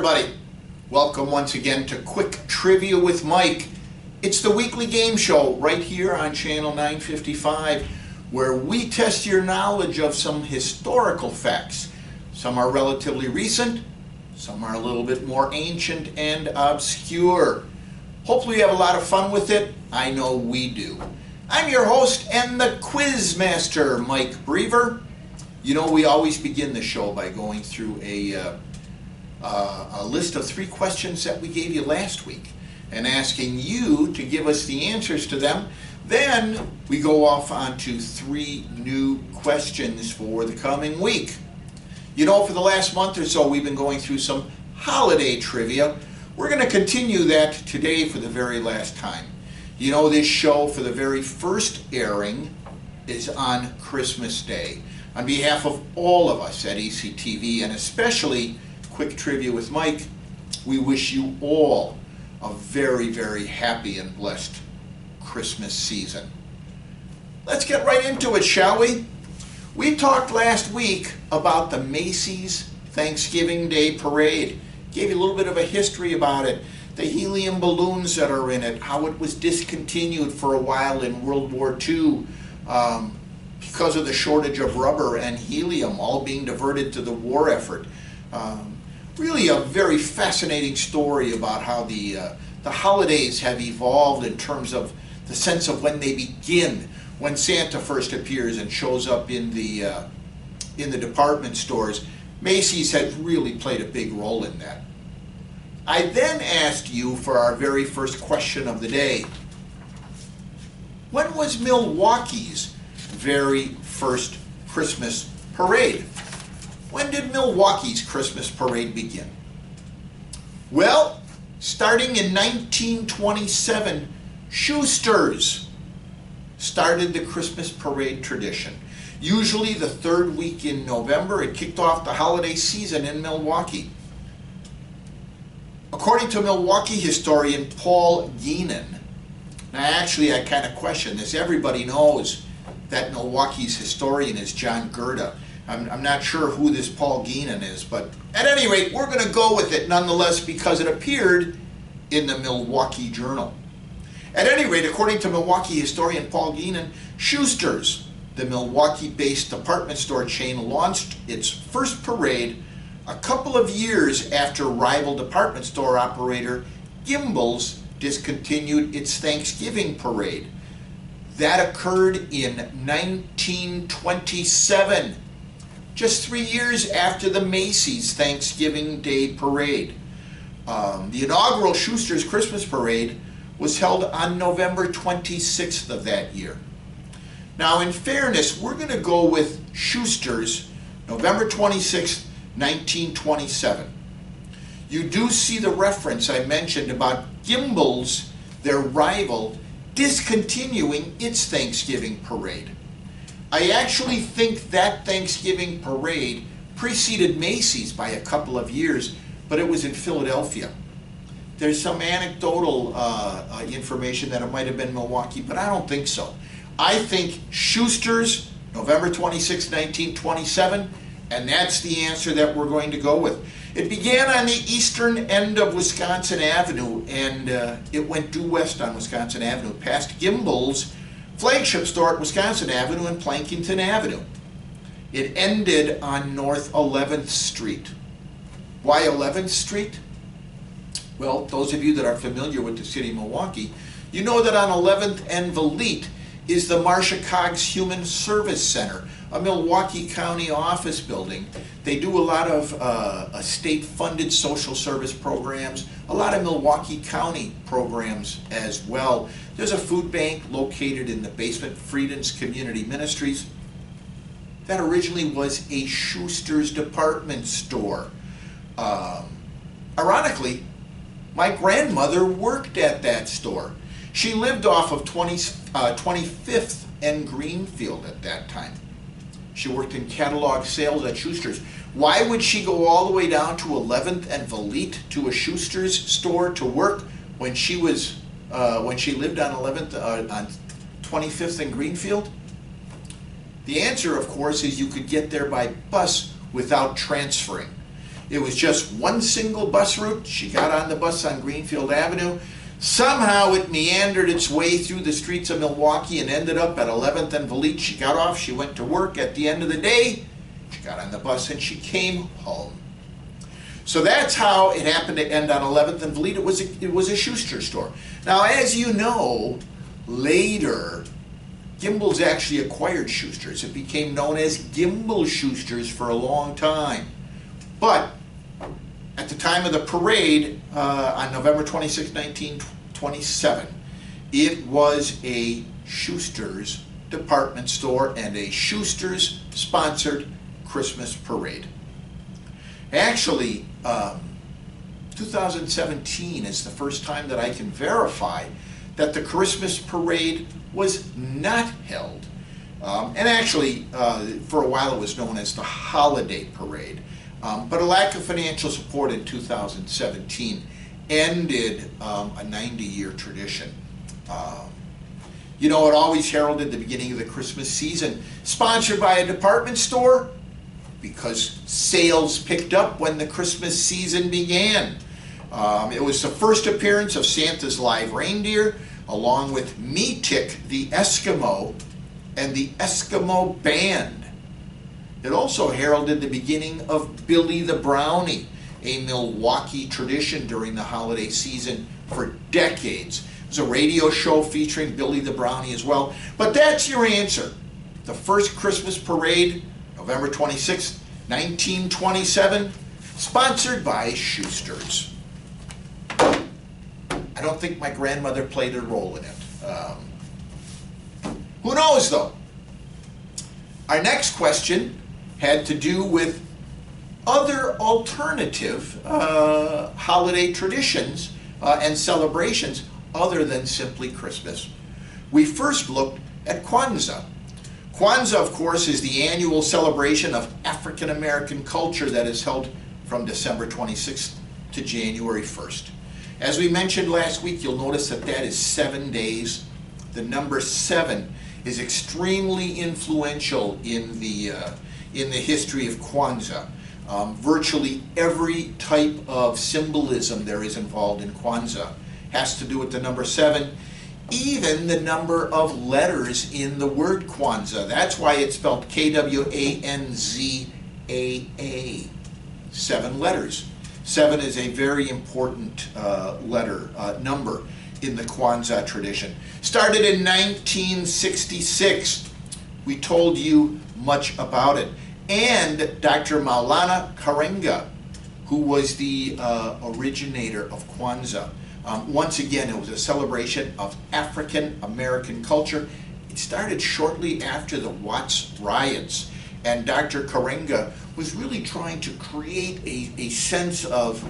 everybody. Welcome once again to Quick Trivia with Mike. It's the weekly game show right here on channel 955 where we test your knowledge of some historical facts. Some are relatively recent, some are a little bit more ancient and obscure. Hopefully you have a lot of fun with it. I know we do. I'm your host and the quiz master, Mike Brever. You know, we always begin the show by going through a list of 3 questions that we gave you last week and asking you to give us the answers to them. Then we go off onto 3 new questions for the coming week. You know, for the last month or so, we've been going through some holiday trivia. We're going to continue that today for the very last time. You know, this show, for the very first airing, is on Christmas Day. On behalf of all of us at ECTV, and especially Quick Trivia with Mike, we wish you all a very, very happy and blessed Christmas season. Let's get right into it, shall we? We talked last week about the Macy's Thanksgiving Day Parade. Gave you a little bit of a history about it, the helium balloons that are in it, how it was discontinued for a while in World War II because of the shortage of rubber and helium, all being diverted to the war effort. Really a very fascinating story about how the holidays have evolved in terms of the sense of when they begin, when Santa first appears and shows up in the department stores. Macy's has really played a big role in that. I then asked you for our very first question of the day. When was Milwaukee's very first Christmas parade? When did Milwaukee's Christmas parade begin? Well, starting in 1927, Schuster's started the Christmas parade tradition. Usually the 3rd week in November, it kicked off the holiday season in Milwaukee. According to Milwaukee historian Paul Geenan, now actually I kind of question this. Everybody knows that Milwaukee's historian is John Gerda. I'm not sure who this Paul Geenan is, but at any rate, we're going to go with it nonetheless because it appeared in the Milwaukee Journal. At any rate, according to Milwaukee historian Paul Geenan, Schuster's, the Milwaukee-based department store chain, launched its first parade a couple of years after rival department store operator Gimbel's discontinued its Thanksgiving parade. That occurred in 1927, just 3 years after the Macy's Thanksgiving Day Parade. The inaugural Schuster's Christmas Parade was held on November 26th of that year. Now, in fairness, we're going to go with Schuster's November 26th, 1927. You do see the reference I mentioned about Gimbel's, their rival, discontinuing its Thanksgiving parade. I actually think that Thanksgiving parade preceded Macy's by a couple of years, but it was in Philadelphia. There's some anecdotal information that it might have been Milwaukee, but I don't think so. I think Schuster's, November 26, 1927, and that's the answer that we're going to go with. It began on the eastern end of Wisconsin Avenue, and it went due west on Wisconsin Avenue, past Gimbel's flagship store at Wisconsin Avenue and Plankington Avenue. It ended on North 11th Street. Why 11th Street? Well, those of you that are familiar with the city of Milwaukee, you know that on 11th and Valete is the Marcia Cogs Human Service Center, a Milwaukee County office building. They do a lot of state-funded social service programs, a lot of Milwaukee County programs as well. There's a food bank located in the basement, Frieden's Community Ministries. That originally was a Schuster's department store. Ironically, my grandmother worked at that store. She lived off of 25th and Greenfield at that time. She worked in catalog sales at Schuster's. Why would she go all the way down to 11th and Valete to a Schuster's store to work when she was when she lived on 11th on 25th and Greenfield? The answer, of course, is you could get there by bus without transferring. It was just one single bus route. She got on the bus on Greenfield Avenue. Somehow it meandered its way through the streets of Milwaukee and ended up at 11th and Valete. She got off, she went to work. At the end of the day, she got on the bus and she came home. So that's how it happened to end on 11th and Valete. It was a Schuster store. Now, as you know, later, Gimbel's actually acquired Schuster's. It became known as Gimbel Schuster's for a long time. But at the time of the parade, on November 26, 1927, it was a Schuster's department store and a Schuster's sponsored Christmas parade. Actually, 2017 is the first time that I can verify that the Christmas parade was not held. And actually, for a while it was known as the Holiday Parade. But a lack of financial support in 2017 ended a 90-year tradition. You know, it always heralded the beginning of the Christmas season, sponsored by a department store, because sales picked up when the Christmas season began. It was the first appearance of Santa's live reindeer, along with Meetik the Eskimo and the Eskimo Band. It also heralded the beginning of Billy the Brownie, a Milwaukee tradition during the holiday season for decades. It was a radio show featuring Billy the Brownie as well. But that's your answer. The first Christmas parade, November 26, 1927, sponsored by Schuster's. I don't think my grandmother played a role in it. Who knows, though? Our next question had to do with other alternative holiday traditions and celebrations other than simply Christmas. We first looked at Kwanzaa. Kwanzaa, of course, is the annual celebration of African American culture that is held from December 26th to January 1st. As we mentioned last week, you'll notice that that is 7 days. The number 7 is extremely influential in the history of Kwanzaa. Virtually every type of symbolism there is involved in Kwanzaa has to do with the number 7, even the number of letters in the word Kwanzaa. That's why it's spelled K-W-A-N-Z-A-A. 7 letters. 7 is a very important number in the Kwanzaa tradition. Started in 1966. We told you much about it. And Dr. Maulana Karenga, who was the originator of Kwanzaa. Once again, it was a celebration of African American culture. It started shortly after the Watts riots. And Dr. Karenga was really trying to create a sense of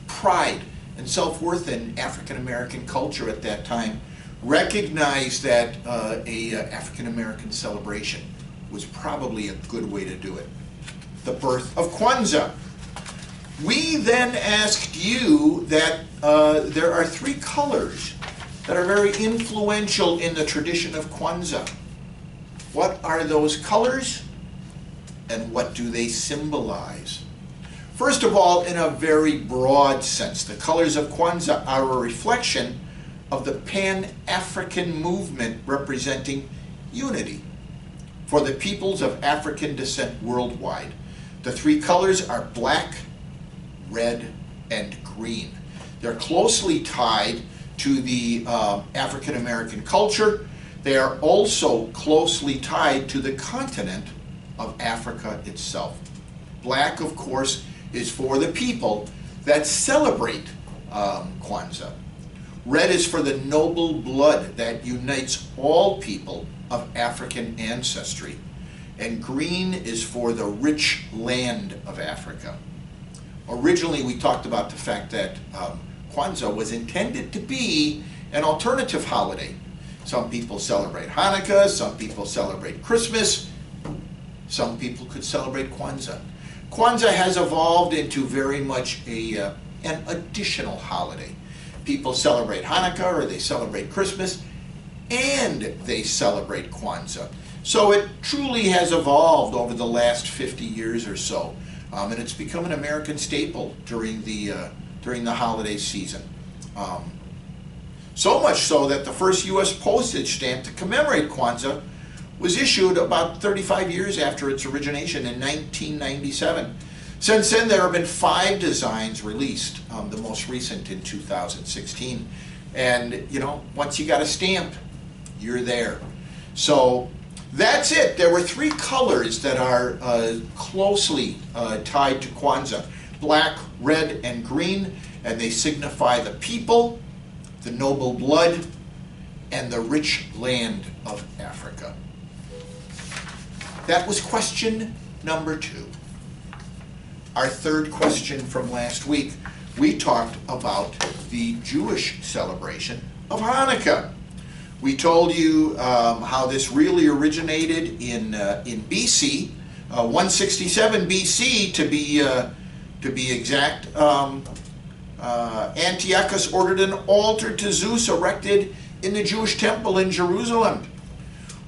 pride and self-worth in African American culture at that time. Recognized that a African American celebration was probably a good way to do it. The birth of Kwanzaa. We then asked you that there are 3 colors that are very influential in the tradition of Kwanzaa. What are those colors and what do they symbolize? First of all, in a very broad sense, the colors of Kwanzaa are a reflection of the Pan-African movement representing unity for the peoples of African descent worldwide. The 3 colors are black, red, and green. They're closely tied to the African American culture. They are also closely tied to the continent of Africa itself. Black, of course, is for the people that celebrate Kwanzaa. Red is for the noble blood that unites all people of African ancestry. And green is for the rich land of Africa. Originally, we talked about the fact that Kwanzaa was intended to be an alternative holiday. Some people celebrate Hanukkah, some people celebrate Christmas, some people could celebrate Kwanzaa. Kwanzaa has evolved into very much an additional holiday. People celebrate Hanukkah or they celebrate Christmas and they celebrate Kwanzaa. So it truly has evolved over the last 50 years or so. and it's become an American staple during the holiday season. So much so that the first U.S. postage stamp to commemorate Kwanzaa was issued about 35 years after its origination in 1997. Since then, there have been 5 designs released, the most recent in 2016. And, you know, once you got a stamp, you're there. So that's it. There were 3 colors that are closely tied to Kwanzaa: black, red, and green, and they signify the people, the noble blood, and the rich land of Africa. That was question number 2. Our third question from last week, we talked about the Jewish celebration of Hanukkah. We told you how this really originated in BC, 167 BC to be exact. Antiochus ordered an altar to Zeus erected in the Jewish temple in Jerusalem.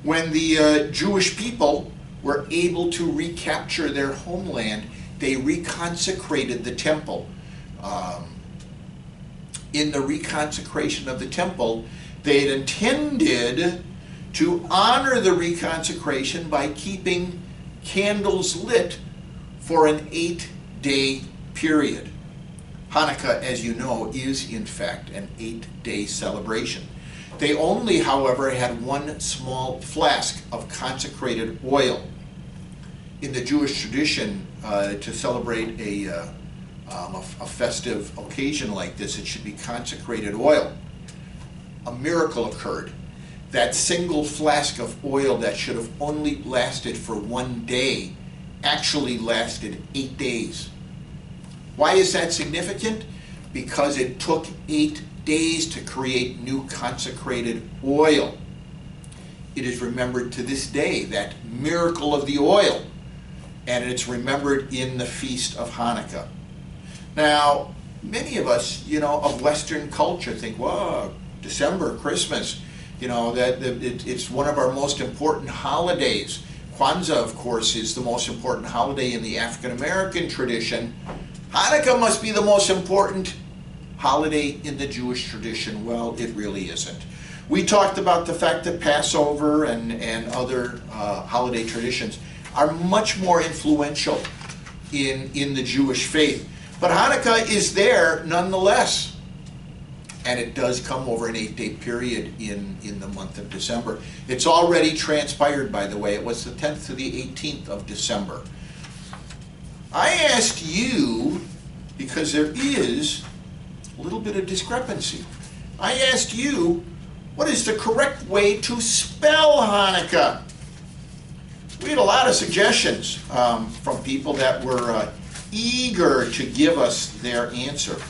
When the Jewish people were able to recapture their homeland, they reconsecrated the temple. In the reconsecration of the temple, they had intended to honor the reconsecration by keeping candles lit for an 8-day period. Hanukkah, as you know, is in fact an 8-day celebration. They only, however, had 1 small flask of consecrated oil. In the Jewish tradition, to celebrate a festive occasion like this, it should be consecrated oil. A miracle occurred. That single flask of oil that should have only lasted for 1 day actually lasted 8 days. Why is that significant? Because it took 8 days to create new consecrated oil. It is remembered to this day, that miracle of the oil, and it's remembered in the Feast of Hanukkah. Now, many of us, of Western culture think, well, December, Christmas, that it's one of our most important holidays. Kwanzaa, of course, is the most important holiday in the African American tradition. Hanukkah must be the most important holiday in the Jewish tradition. Well, it really isn't. We talked about the fact that Passover and other holiday traditions are much more influential in the Jewish faith. But Hanukkah is there nonetheless. And it does come over an 8-day period in the month of December. It's already transpired, by the way. It was the 10th to the 18th of December. I asked you, because there is a little bit of discrepancy, I asked you, what is the correct way to spell Hanukkah? We had a lot of suggestions from people that were eager to give us their answer.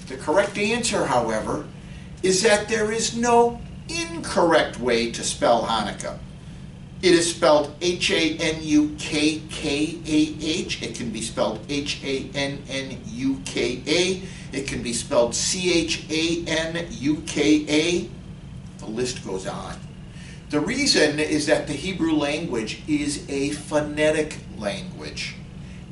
The correct answer, however, is that there is no incorrect way to spell Hanukkah. It is spelled H-A-N-U-K-K-A-H. It can be spelled H-A-N-N-U-K-A. It can be spelled C-H-A-N-U-K-A. The list goes on. The reason is that the Hebrew language is a phonetic language.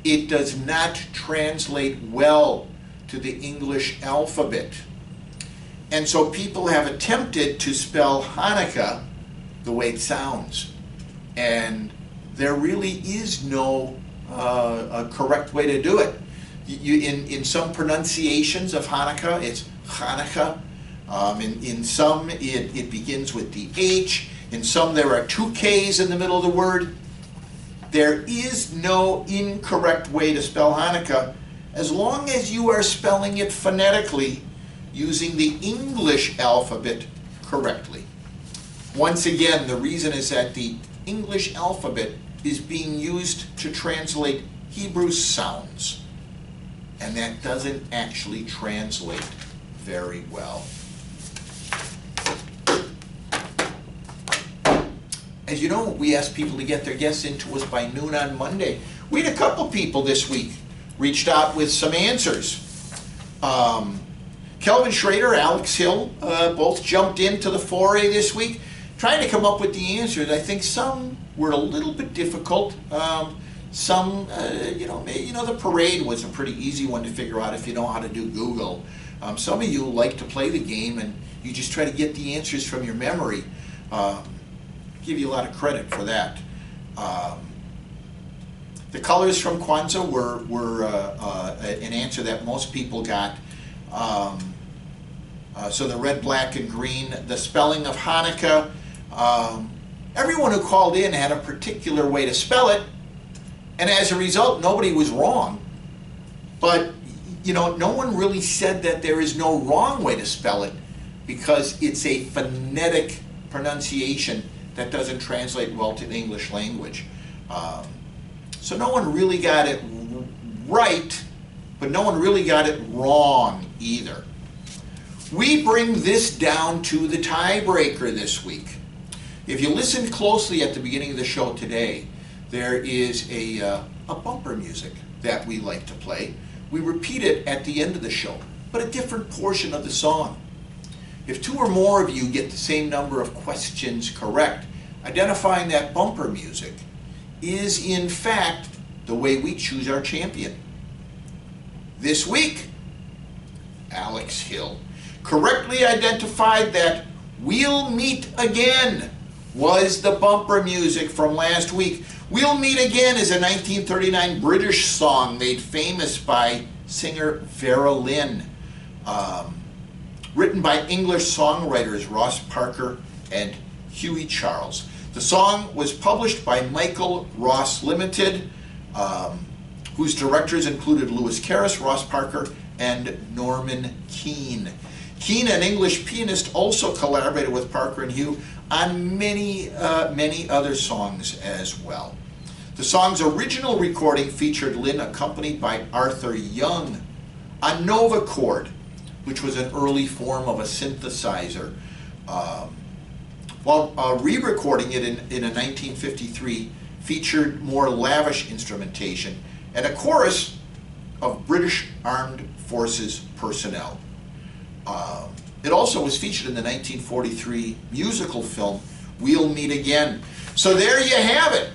It does not translate well to the English alphabet. And so people have attempted to spell Hanukkah the way it sounds. And there really is no a correct way to do it. In some pronunciations of Hanukkah, it's Hanukkah. In some, it begins with the H. In some, there are 2 Ks in the middle of the word. There is no incorrect way to spell Hanukkah as long as you are spelling it phonetically using the English alphabet correctly. Once again, the reason is that the English alphabet is being used to translate Hebrew sounds, and that doesn't actually translate very well. As you know, we asked people to get their guests into us by noon on Monday. We had a couple people this week reached out with some answers. Kelvin Schrader, Alex Hill, both jumped into the foray this week, trying to come up with the answers. I think some were a little bit difficult. Some, the parade was a pretty easy one to figure out if you know how to do Google. Some of you like to play the game and you just try to get the answers from your memory. Give you a lot of credit for that. The colors from Kwanzaa were an answer that most people got. So the red, black, and green. The spelling of Hanukkah. Everyone who called in had a particular way to spell it, and as a result, nobody was wrong. But, no one really said that there is no wrong way to spell it, because it's a phonetic pronunciation that doesn't translate well to the English language. So no one really got it right, but no one really got it wrong either. We bring this down to the tiebreaker this week. If you listened closely at the beginning of the show today, there is a bumper music that we like to play. We repeat it at the end of the show, but a different portion of the song. If 2 or more of you get the same number of questions correct, identifying that bumper music is in fact the way we choose our champion. This week, Alex Hill correctly identified that "We'll Meet Again" was the bumper music from last week. "We'll Meet Again" is a 1939 British song made famous by singer Vera Lynn, written by English songwriters Ross Parker and Hughie Charles. The song was published by Michael Ross Limited, whose directors included Lewis Carroll, Ross Parker, and Norman Keane. Keane, an English pianist, also collaborated with Parker and Hugh on many other songs as well. The song's original recording featured Lynn accompanied by Arthur Young on Novacord, which was an early form of a synthesizer. While re-recording it in a 1953 featured more lavish instrumentation and a chorus of British Armed Forces personnel. It also was featured in the 1943 musical film We'll Meet Again. So there you have it.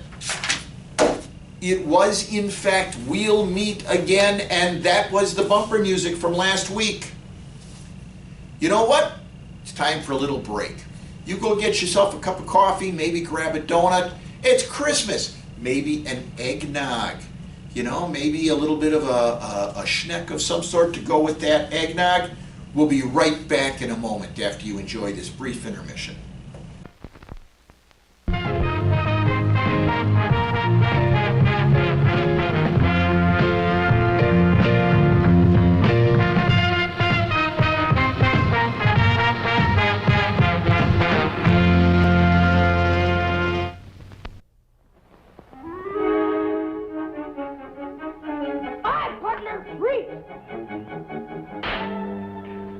It was in fact We'll Meet Again, and that was the bumper music from last week. You know what? It's time for a little break. You go get yourself a cup of coffee, maybe grab a donut. It's Christmas. Maybe an eggnog. Maybe a little bit of a schneck of some sort to go with that eggnog. We'll be right back in a moment after you enjoy this brief intermission.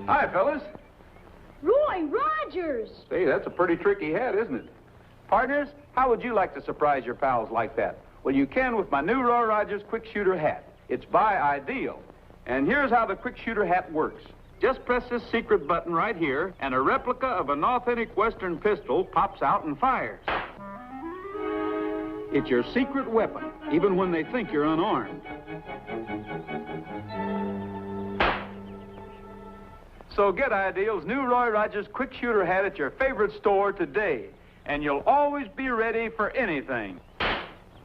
Hi, fellas. Roy Rogers! Say, that's a pretty tricky hat, isn't it? Partners, how would you like to surprise your pals like that? Well, you can with my new Roy Rogers Quick Shooter hat. It's by Ideal. And here's how the Quick Shooter hat works. Just press this secret button right here, and a replica of an authentic Western pistol pops out and fires. It's your secret weapon, even when they think you're unarmed. So get Ideal's new Roy Rogers Quick Shooter hat at your favorite store today, and you'll always be ready for anything.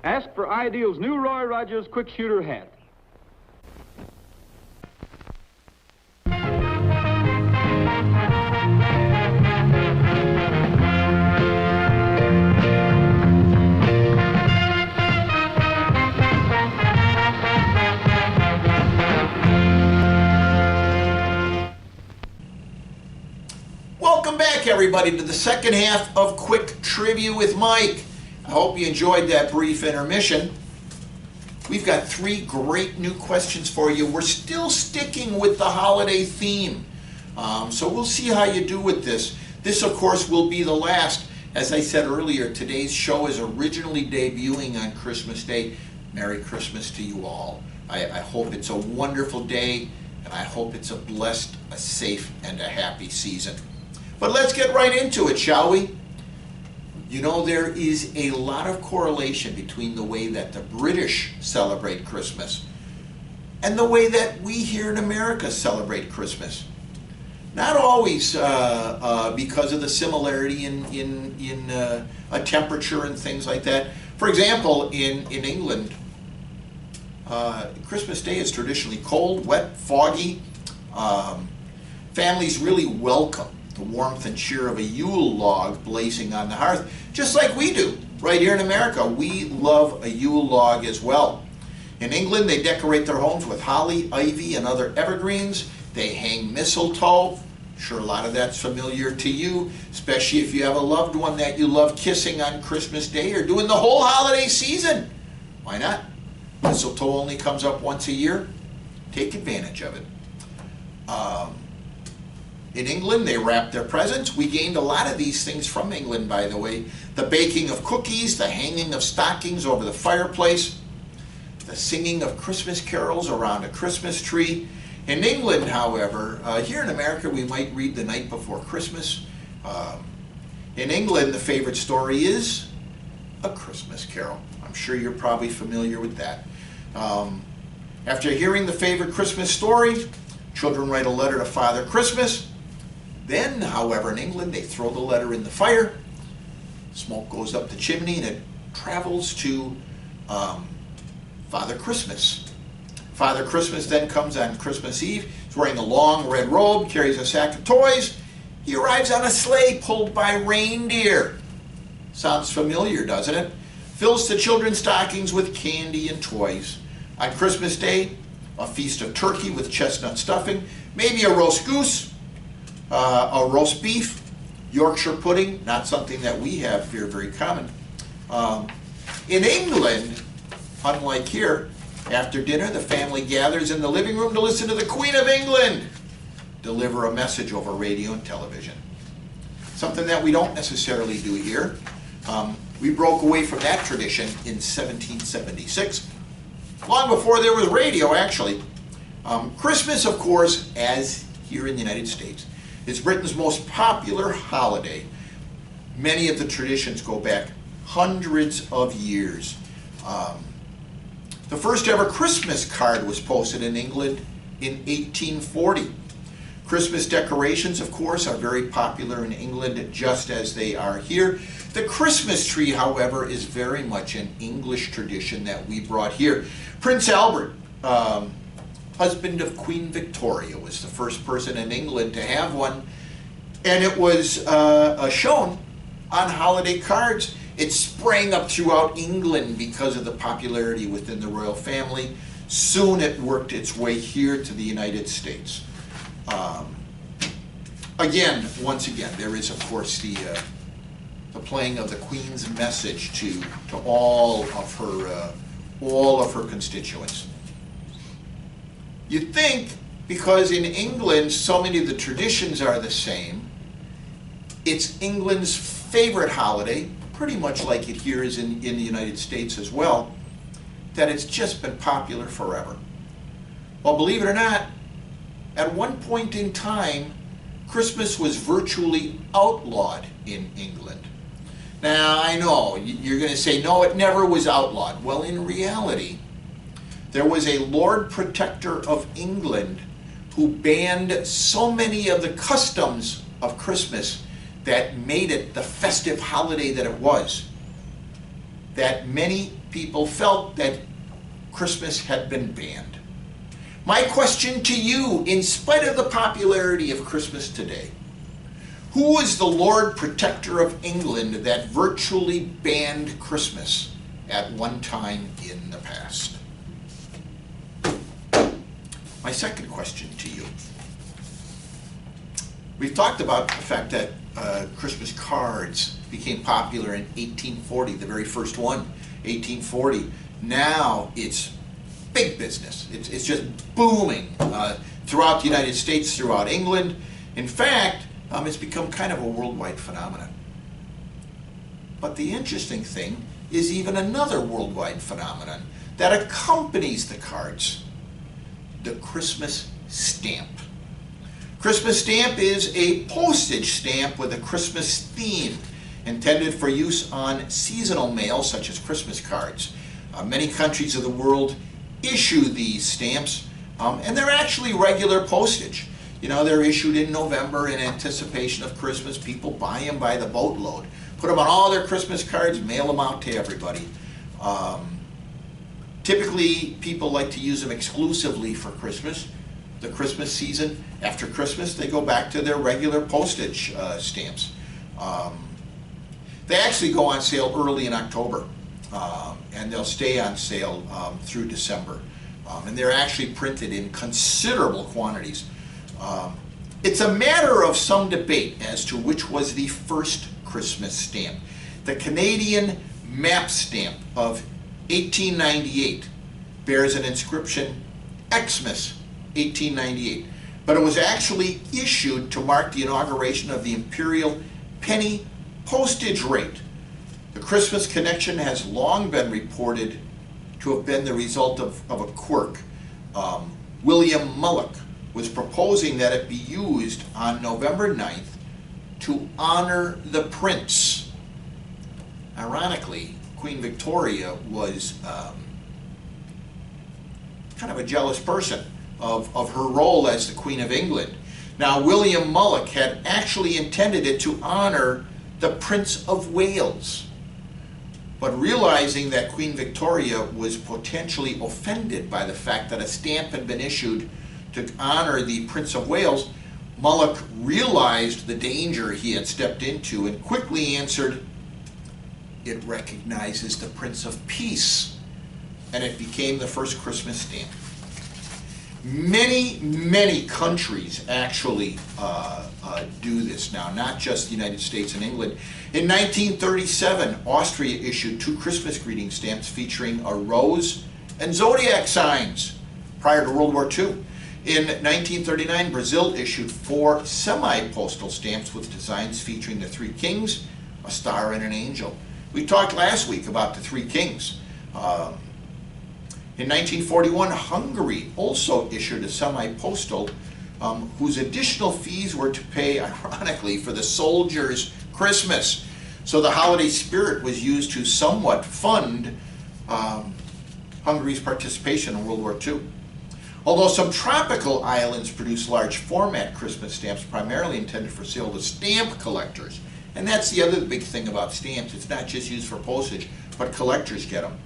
Ask for Ideal's new Roy Rogers Quick Shooter hat. Welcome back, everybody, to the second half of Quick Trivia with Mike. I hope you enjoyed that brief intermission. We've got 3 great new questions for you. We're still sticking with the holiday theme, so we'll see how you do with this. This, of course, will be the last. As I said earlier, today's show is originally debuting on Christmas Day. Merry Christmas to you all. I hope it's a wonderful day, and I hope it's a blessed, a safe, and a happy season. But let's get right into it, shall we? You know, there is a lot of correlation between the way that the British celebrate Christmas and the way that we here in America celebrate Christmas. Not always because of the similarity in a temperature and things like that. For example, in England, Christmas Day is traditionally cold, wet, foggy. Families really welcome the warmth and cheer of a Yule log blazing on the hearth, just like we do right here in America. We love a Yule log as well. In England, they decorate their homes with holly, ivy, and other evergreens. They hang mistletoe. I'm sure a lot of that's familiar to you, especially if you have a loved one that you love kissing on Christmas Day or doing the whole holiday season. Why not? Mistletoe only comes up once a year. Take advantage of it. In England, they wrap their presents. We gained a lot of these things from England, by the way. The baking of cookies, the hanging of stockings over the fireplace, the singing of Christmas carols around a Christmas tree. In England, however, here in America, we might read The Night Before Christmas. In England, the favorite story is A Christmas Carol. I'm sure you're probably familiar with that. After hearing the favorite Christmas story, children write a letter to Father Christmas. Then, however, in England, they throw the letter in the fire. Smoke goes up the chimney and it travels to Father Christmas. Father Christmas then comes on Christmas Eve. He's wearing a long red robe, carries a sack of toys. He arrives on a sleigh pulled by reindeer. Sounds familiar, doesn't it? Fills the children's stockings with candy and toys. On Christmas Day, a feast of turkey with chestnut stuffing, maybe a roast goose, a roast beef, Yorkshire pudding, not something that we have here, very common. In England, unlike here, after dinner, the family gathers in the living room to listen to the Queen of England deliver a message over radio and television. Something that we don't necessarily do here. We broke away from that tradition in 1776, long before there was radio, actually. Christmas, of course, as here in the United States, is Britain's most popular holiday. Many of the traditions go back hundreds of years. The first ever Christmas card was posted in England in 1840. Christmas decorations, of course, are very popular in England, just as they are here. The Christmas tree, however, is very much an English tradition that we brought here. Prince Albert, husband of Queen Victoria, was the first person in England to have one, and it was shown on holiday cards. It sprang up throughout England because of the popularity within the royal family. Soon it worked its way here to the United States. Once again, there is, of course, the playing of the Queen's message to all of her constituents. You'd think, because in England so many of the traditions are the same, it's England's favorite holiday, pretty much like it here is in the United States as well, that it's just been popular forever. Well, believe it or not, at one point in time, Christmas was virtually outlawed in England. Now, I know, you're going to say, no, it never was outlawed. Well, in reality, there was a Lord Protector of England who banned so many of the customs of Christmas that made it the festive holiday that it was, that many people felt that Christmas had been banned. My question to you, in spite of the popularity of Christmas today, who was the Lord Protector of England that virtually banned Christmas at one time in the past? My second question to you. We've talked about the fact that Christmas cards became popular in 1840, the very first one, 1840. Now it's big business. It's just booming throughout the United States, throughout England. In fact, it's become kind of a worldwide phenomenon. But the interesting thing is even another worldwide phenomenon that accompanies the cards: the Christmas stamp. Christmas stamp is a postage stamp with a Christmas theme. intended for use on seasonal mail such as Christmas cards. Many countries of the world issue these stamps, and they're actually regular postage. You know, they're issued in November in anticipation of Christmas. People buy them by the boatload, put them on all their Christmas cards, mail them out to everybody. Typically, people like to use them exclusively for Christmas. The Christmas season, after Christmas, they go back to their regular postage stamps. They actually go on sale early in October, and they'll stay on sale through December. And they're actually printed in considerable quantities. It's a matter of some debate as to which was the first Christmas stamp. The Canadian map stamp of 1898 bears an inscription, Xmas 1898, but it was actually issued to mark the inauguration of the imperial penny postage rate. The Christmas connection has long been reported to have been the result of a quirk. William Mullock was proposing that it be used on November 9th to honor the prince. Ironically, Queen Victoria was kind of a jealous person of her role as the Queen of England. Now, William Mullock had actually intended it to honor the Prince of Wales. But realizing that Queen Victoria was potentially offended by the fact that a stamp had been issued to honor the Prince of Wales, Mullock realized the danger he had stepped into and quickly answered, "It recognizes the Prince of Peace," and it became the first Christmas stamp. Many countries actually do this now, not just the United States and England. In 1937, Austria issued 2 Christmas greeting stamps featuring a rose and zodiac signs prior to World War II. In 1939, Brazil issued 4 semi-postal stamps with designs featuring the 3 kings, a star, and an angel. We talked last week about the 3 kings. In 1941, Hungary also issued a semi-postal whose additional fees were to pay, ironically, for the soldiers' Christmas. So the holiday spirit was used to somewhat fund Hungary's participation in World War II. Although some tropical islands produce large format Christmas stamps primarily intended for sale to stamp collectors. And that's the other big thing about stamps. It's not just used for postage, but collectors get them.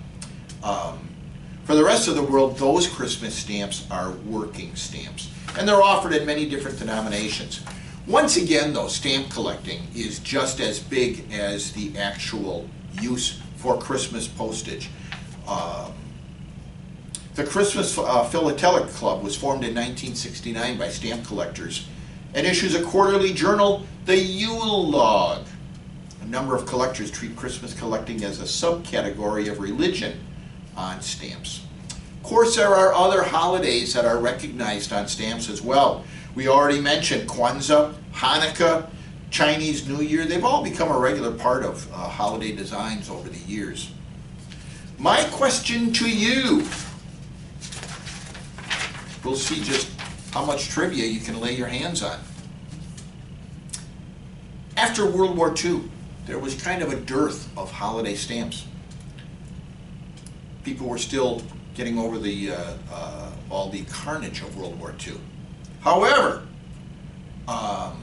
For the rest of the world, those Christmas stamps are working stamps. And they're offered in many different denominations. Once again, though, stamp collecting is just as big as the actual use for Christmas postage. The Christmas Philatelic Club was formed in 1969 by stamp collectors and issues a quarterly journal, the Yule Log. A number of collectors treat Christmas collecting as a subcategory of religion on stamps. Of course, there are other holidays that are recognized on stamps as well. We already mentioned Kwanzaa, Hanukkah, Chinese New Year. They've all become a regular part of holiday designs over the years. My question to you, we'll see just how much trivia you can lay your hands on. After World War II, there was kind of a dearth of holiday stamps. People were still getting over all the carnage of World War II. However, the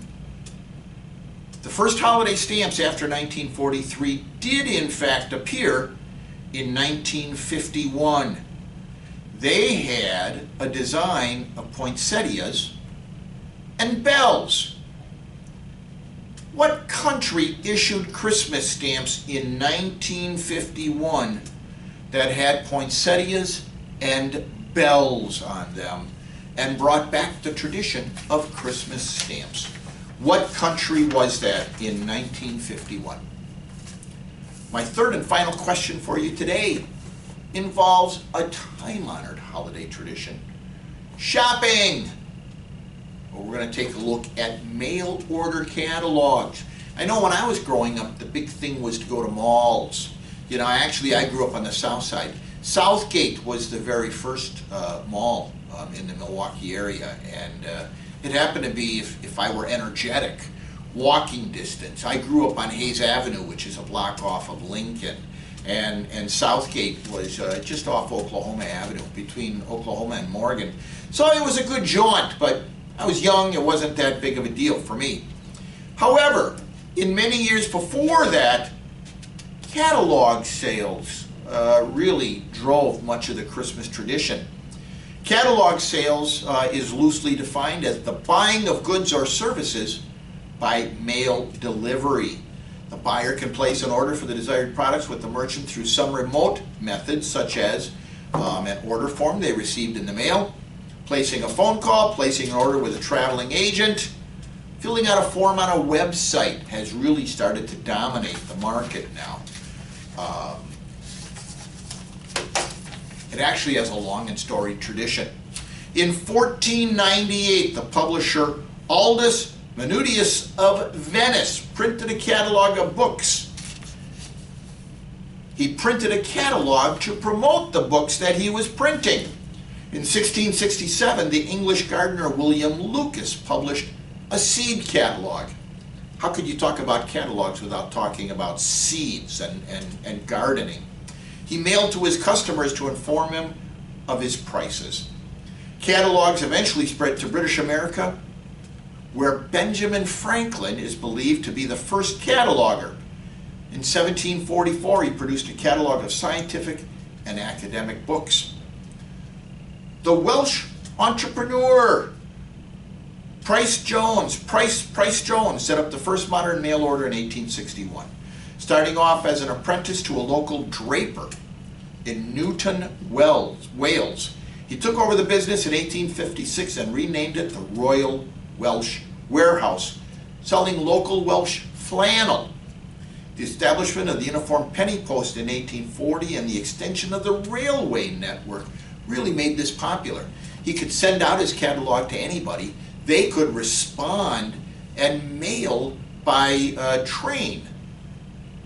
first holiday stamps after 1943 did in fact appear in 1951. They had a design of poinsettias and bells. What country issued Christmas stamps in 1951 that had poinsettias and bells on them and brought back the tradition of Christmas stamps? What country was that in 1951? My third and final question for you today involves a time-honored holiday tradition, shopping. Well, we're going to take a look at mail order catalogs. I know when I was growing up, the big thing was to go to malls. You know, I grew up on the south side. Southgate was the very first mall in the Milwaukee area, and it happened to be, if I were energetic, walking distance. I grew up on Hayes Avenue, which is a block off of Lincoln, and Southgate was just off Oklahoma Avenue, between Oklahoma and Morgan. So it was a good jaunt, but I was young, it wasn't that big of a deal for me. However, in many years before that, catalog sales really drove much of the Christmas tradition. Catalog sales is loosely defined as the buying of goods or services by mail delivery. The buyer can place an order for the desired products with the merchant through some remote methods, such as an order form they received in the mail, placing a phone call, placing an order with a traveling agent. Filling out a form on a website has really started to dominate the market now. It actually has a long and storied tradition. In 1498, the publisher Aldus Manutius of Venice printed a catalog of books. He printed a catalog to promote the books that he was printing. In 1667, the English gardener William Lucas published a seed catalog. How could you talk about catalogs without talking about seeds and gardening? He mailed to his customers to inform him of his prices. Catalogs eventually spread to British America, where Benjamin Franklin is believed to be the first cataloger. In 1744, he produced a catalog of scientific and academic books. The Welsh entrepreneur Price Jones set up the first modern mail order in 1861. Starting off as an apprentice to a local draper in Newton, Wales. He took over the business in 1856 and renamed it the Royal Welsh Warehouse, selling local Welsh flannel. The establishment of the Uniform Penny Post in 1840 and the extension of the railway network really made this popular. He could send out his catalog to anybody. They could respond and mail by train.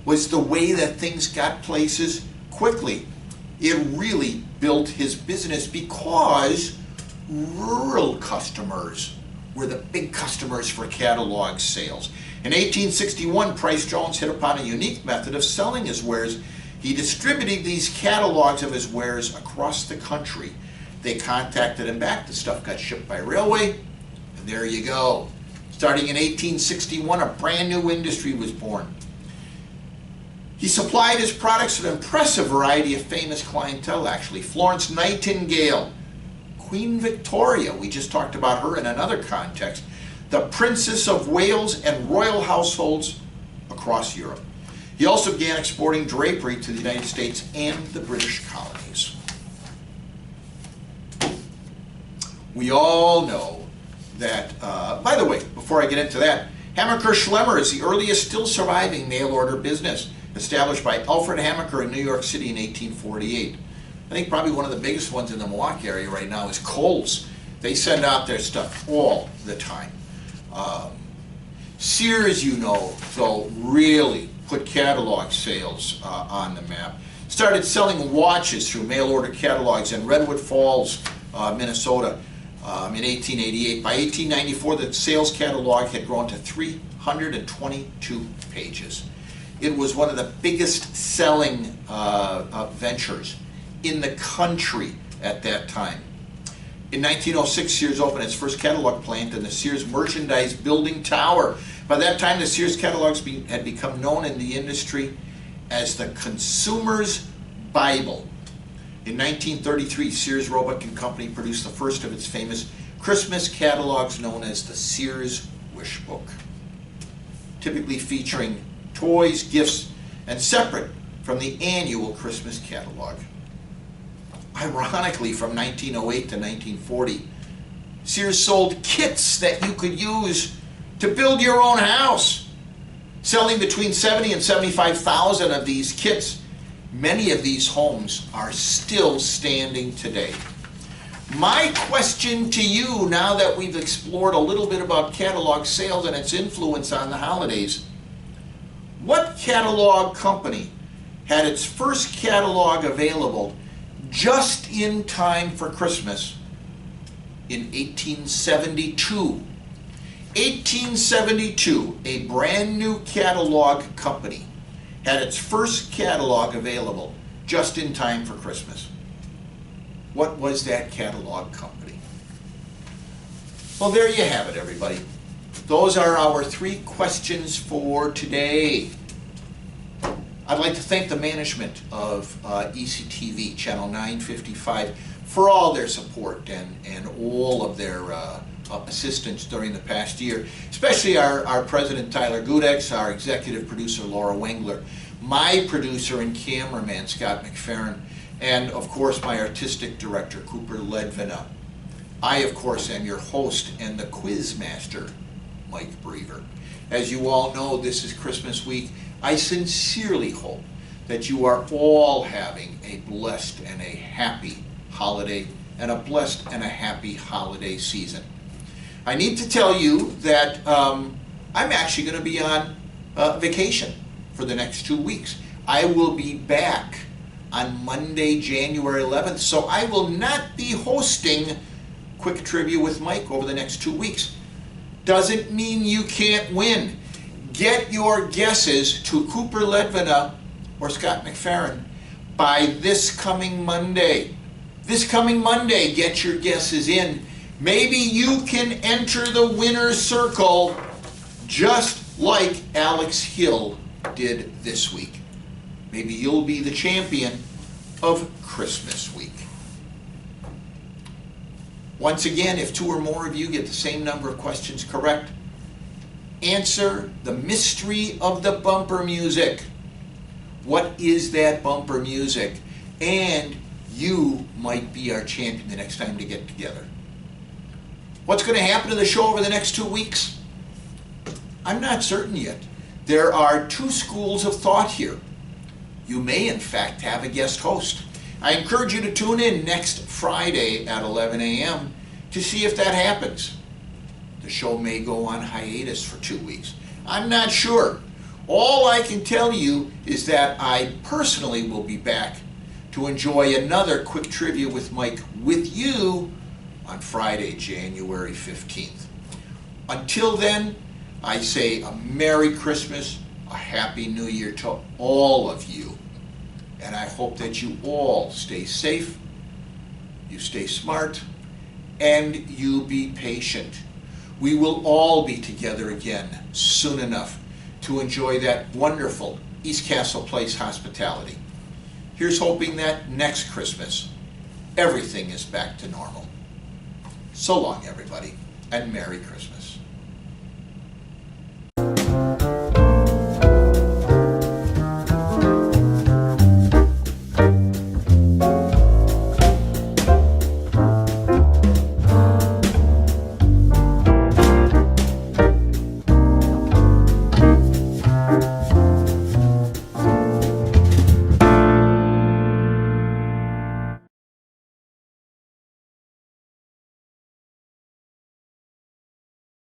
Was the way that things got places quickly. It really built his business because rural customers were the big customers for catalog sales. In 1861, Price Jones hit upon a unique method of selling his wares. He distributed these catalogs of his wares across the country. They contacted him back. The stuff got shipped by railway, and there you go. Starting in 1861, a brand new industry was born. He supplied his products to an impressive variety of famous clientele, actually. Florence Nightingale, Queen Victoria, we just talked about her in another context, the Princess of Wales, and royal households across Europe. He also began exporting drapery to the United States and the British colonies. We all know that, by the way, before I get into that, Hammacher Schlemmer is the earliest still surviving mail order business, established by Alfred Hammacher in New York City in 1848. I think probably one of the biggest ones in the Milwaukee area right now is Kohl's. They send out their stuff all the time. Sears, you know, though, really put catalog sales on the map. Started selling watches through mail order catalogs in Redwood Falls, Minnesota in 1888. By 1894, the sales catalog had grown to 322 pages. It was one of the biggest selling ventures in the country at that time. In 1906, Sears opened its first catalog plant in the Sears Merchandise Building Tower. By that time, the Sears catalogs had become known in the industry as the consumer's Bible. In 1933, Sears Roebuck and Company produced the first of its famous Christmas catalogs known as the Sears Wish Book, typically featuring toys, gifts, and separate from the annual Christmas catalog. Ironically, from 1908 to 1940, Sears sold kits that you could use to build your own house, selling between 70 and 75,000 of these kits. Many of these homes are still standing today. My question to you, now that we've explored a little bit about catalog sales and its influence on the holidays, what catalog company had its first catalog available just in time for Christmas in 1872? 1872, a brand new catalog company had its first catalog available just in time for Christmas. What was that catalog company? Well, there you have it, everybody. Those are our 3 questions for today. I'd like to thank the management of ECTV, Channel 955, for all their support and all of their assistance during the past year, especially our president, Tyler Gudex, our executive producer, Laura Wengler, my producer and cameraman, Scott McFerrin, and of course my artistic director, Cooper Ledvina. I, of course, am your host and the quiz master, Mike Brever. As you all know, this is Christmas week. I sincerely hope that you are all having a blessed and a happy holiday and a blessed and a happy holiday season. I need to tell you that I'm actually going to be on vacation for the next 2 weeks. I will be back on Monday, January 11th, so I will not be hosting Quick Trivia with Mike over the next 2 weeks. Doesn't mean you can't win. Get your guesses to Cooper Ledvina or Scott McFerrin by this coming Monday. This coming Monday, get your guesses in. Maybe you can enter the winner's circle just like Alex Hill did this week. Maybe you'll be the champion of Christmas week. Once again, if 2 or more of you get the same number of questions correct, answer the mystery of the bumper music. What is that bumper music? And you might be our champion the next time to get together. What's going to happen to the show over the next 2 weeks? I'm not certain yet. There are 2 schools of thought here. You may, in fact, have a guest host. I encourage you to tune in next Friday at 11 a.m. to see if that happens. The show may go on hiatus for 2 weeks. I'm not sure. All I can tell you is that I personally will be back to enjoy another Quick Trivia with Mike with you on Friday, January 15th. Until then, I say a Merry Christmas, a Happy New Year to all of you. And I hope that you all stay safe, you stay smart, and you be patient. We will all be together again soon enough to enjoy that wonderful East Castle Place hospitality. Here's hoping that next Christmas, everything is back to normal. So long, everybody, and Merry Christmas.